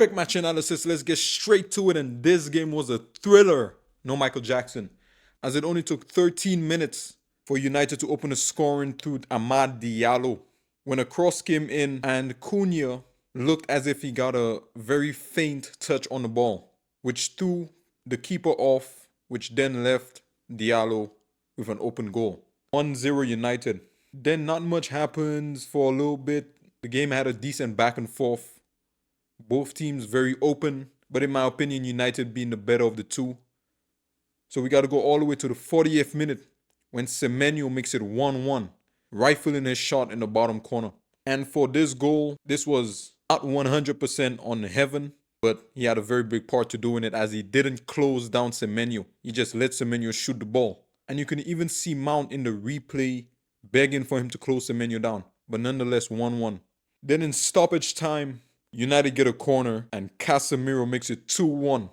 Quick match analysis, let's get straight to it. And this game was a thriller. No Michael Jackson, as it only took 13 minutes for United to open the scoring through Amad Diallo when a cross came in and Cunha looked as if he got a very faint touch on the ball, which threw the keeper off, which then left Diallo with an open goal. 1-0 United. Then not much happens for a little bit. The game had a decent back and forth. Both teams very open, but in my opinion, United being the better of the two. So we got to go all the way to the 40th minute when Semenyo makes it 1-1, rifling his shot in the bottom corner. And for this goal, this was not 100% on heaven, but he had a very big part to doing it, as he didn't close down Semenyo. He just let Semenyo shoot the ball. And you can even see Mount in the replay begging for him to close Semenyo down. But nonetheless, 1-1. Then in stoppage time, United get a corner and Casemiro makes it 2-1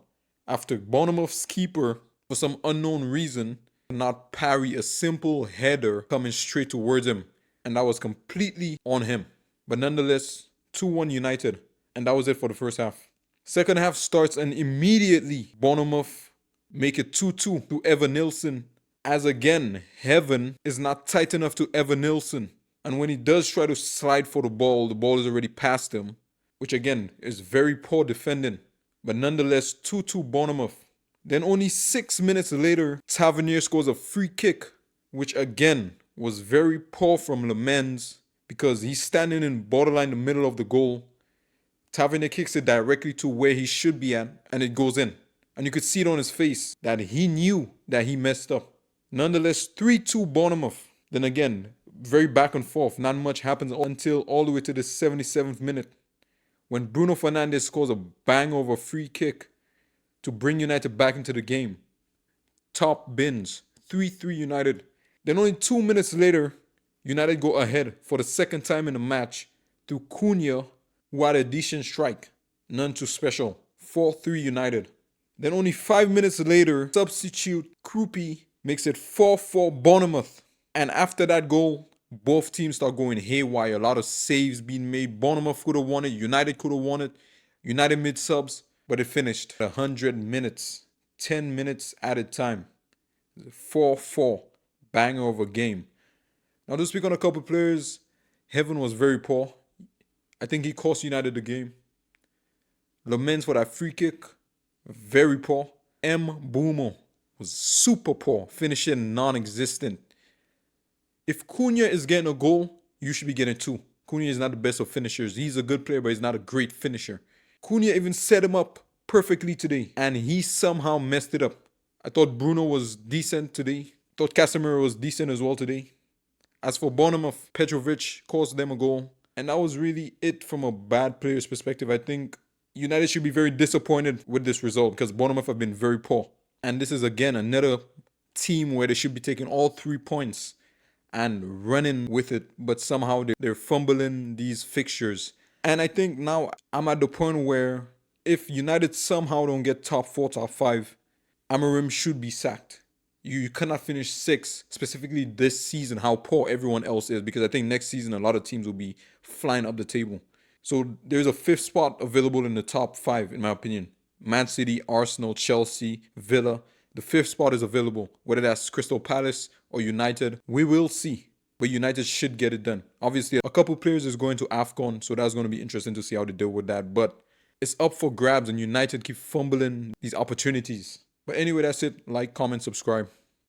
after Bournemouth's keeper, for some unknown reason, could not parry a simple header coming straight towards him. And that was completely on him. But nonetheless, 2-1 United. And that was it for the first half. Second half starts and immediately Bournemouth make it 2-2 to Evanilson. As again, heaven is not tight enough to Evanilson. And when he does try to slide for the ball is already past him, which again is very poor defending. But nonetheless, 2-2 Bournemouth. Then only 6 minutes later, Tavernier scores a free kick, which again was very poor from Lemens because he's standing in borderline the middle of the goal. Tavernier kicks it directly to where he should be at, and it goes in. And you could see it on his face that he knew that he messed up. Nonetheless, 3-2 Bournemouth. Then again, very back and forth. Not much happens until all the way to the 77th minute, when Bruno Fernandes scores a bang over free kick to bring United back into the game. Top bins, 3-3 United. Then only 2 minutes later, United go ahead for the second time in the match through Cunha, who had a decent strike. None too special. 4-3 United. Then only 5 minutes later, substitute Krupi makes it 4-4 Bournemouth. And after that goal, both teams start going haywire. A lot of saves being made. Bournemouth could have won it. United could have won it. United mid subs, but it finished 100 minutes. 10 minutes added time. 4-4. Banger of a game. Now to speak on a couple players, Heaven was very poor. I think he cost United the game. Lamens for that free kick, very poor. Mbeumo was super poor, finishing non-existent. If Cunha is getting a goal, you should be getting two. Cunha is not the best of finishers. He's a good player, but he's not a great finisher. Cunha even set him up perfectly today, and he somehow messed it up. I thought Bruno was decent today. I thought Casemiro was decent as well today. As for Bournemouth, Petrovic cost them a goal. And that was really it from a bad player's perspective. I think United should be very disappointed with this result because Bournemouth have been very poor. And this is again another team where they should be taking all 3 points and running with it, but somehow they're fumbling these fixtures. And I think now I'm at the point where if United somehow don't get top 4, top 5, Amorim should be sacked. You cannot finish 6th, specifically this season, how poor everyone else is, because I think next season a lot of teams will be flying up the table. So there's a 5th spot available in the top 5, in my opinion. Man City, Arsenal, Chelsea, Villa. The 5th spot is available, whether that's Crystal Palace or United. We will see, but United should get it done. Obviously, a couple players is going to AFCON, so that's going to be interesting to see how they deal with that. But it's up for grabs, and United keep fumbling these opportunities. But anyway, that's it. Like, comment, subscribe.